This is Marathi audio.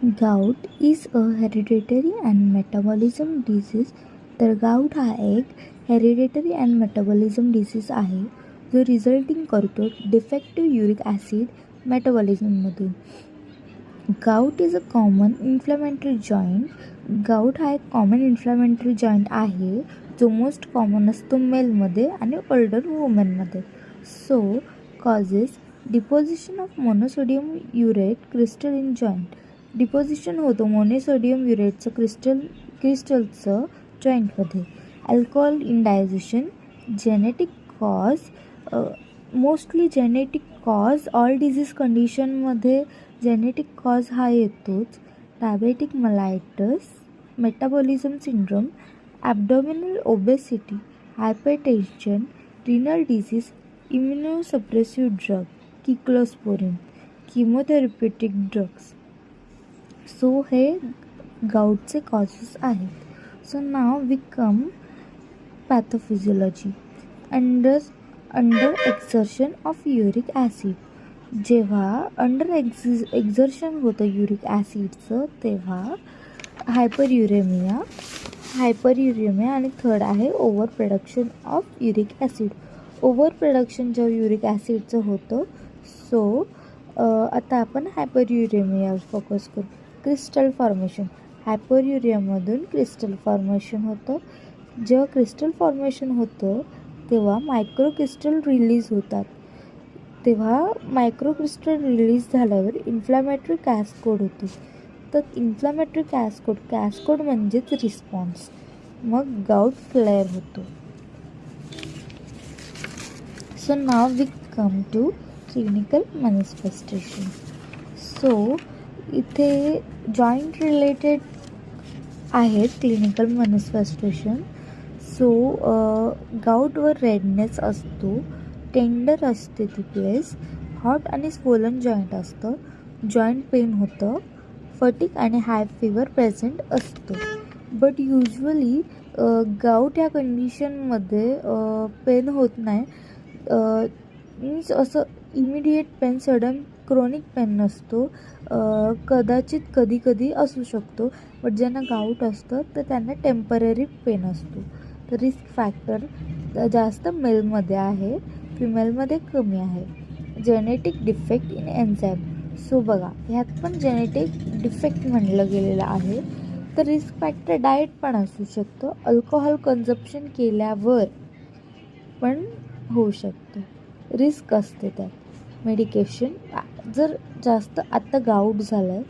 Gout is a hereditary and metabolism disease. तर गाऊट हा एक हेरिडिटरी अँड मेटाबॉलिझम डिसीज आहे जो रिझल्टिंग करतो डिफेक्टिव्ह युरिक ॲसिड मेटाबॉलिझममधून. Gout is a common inflammatory joint. Gout हा एक कॉमन इन्फ्लॅमेटरी जॉईंट आहे जो मोस्ट कॉमन असतो मेलमध्ये आणि ओल्डर वुमेनमध्ये. So causes deposition of monosodium urate crystal in joint. Deposition होतं मोनोसोडियम युरेटचं क्रिस्टलचं जॉईंटमध्ये. Alcohol indigestion. Genetic cause. Mostly genetic cause all disease कंडिशनमध्ये जेनेटिक कॉज हा येतोच. Diabetic mellitus, metabolism syndrome, abdominal obesity, hypertension, renal disease, immunosuppressive drug, cyclosporine, chemotherapeutic drugs. So हे गाऊटचे कॉजेस आहेत. So now we come pathophysiology. Under excretion of uric acid. जेव्हा अंडर एक्झर्शन होतं युरिक ॲसिडचं तेव्हा हायपरयुरेमिया आणि थर्ड आहे over production of uric acid. Over production जेव्हा युरिक ॲसिडचं होतं. सो आता आपण हायपरयुरेमियावर फोकस करू. Crystal formation. हायपरयुरियामधून क्रिस्टल फॉर्मेशन होतं. जेव्हा क्रिस्टल फॉर्मेशन होतं तेव्हा मायक्रोक्रिस्टल रिलीज होतात. तेव्हा मायक्रोक्रिस्टल रिलीज झाल्यावर इन्फ्लॅमेटरी कॅस्कोड होते. तर इन्फ्लॅमेटरी कॅस्कोड म्हणजेच रिस्पॉन्स. मग गाऊट फ्लेअर होतो. So now we come to clinical manifestation. So इथे जॉईंट रिलेटेड आहेत क्लिनिकल मॅनिफेस्टेशन. सो गाऊटवर रेडनेस असतो, टेंडर असते ती प्लेस, हॉट आणि स्वोलन जॉईंट असतं, जॉईंट पेन होतं, फटिक आणि हाय फीवर प्रेझेंट असतो. बट युजली गाऊट या कंडिशनमध्ये पेन होत नाही. मीन्स असं immediate pain, sudden chronic pain नसतो. कदाचित कधी असू शकतो. बट ज्यांना गाऊट असतं तर त्यांना टेम्पररी पेन असतो. तर रिस्क फॅक्टर जास्त मेलमध्ये आहे, फिमेलमध्ये कमी आहे. Genetic defect in enzyme. So बघा ह्यात पण जेनेटिक डिफेक्ट म्हणलं गेलेलं आहे. तर रिस्क फॅक्टर डाएट पण असू शकतं. अल्कोहोल कन्झप्शन केल्यावर पण होऊ शकतं. रिस्क असते त्यात. मेडिकेशन जर जास्त आत्ता गाऊट झालं आहे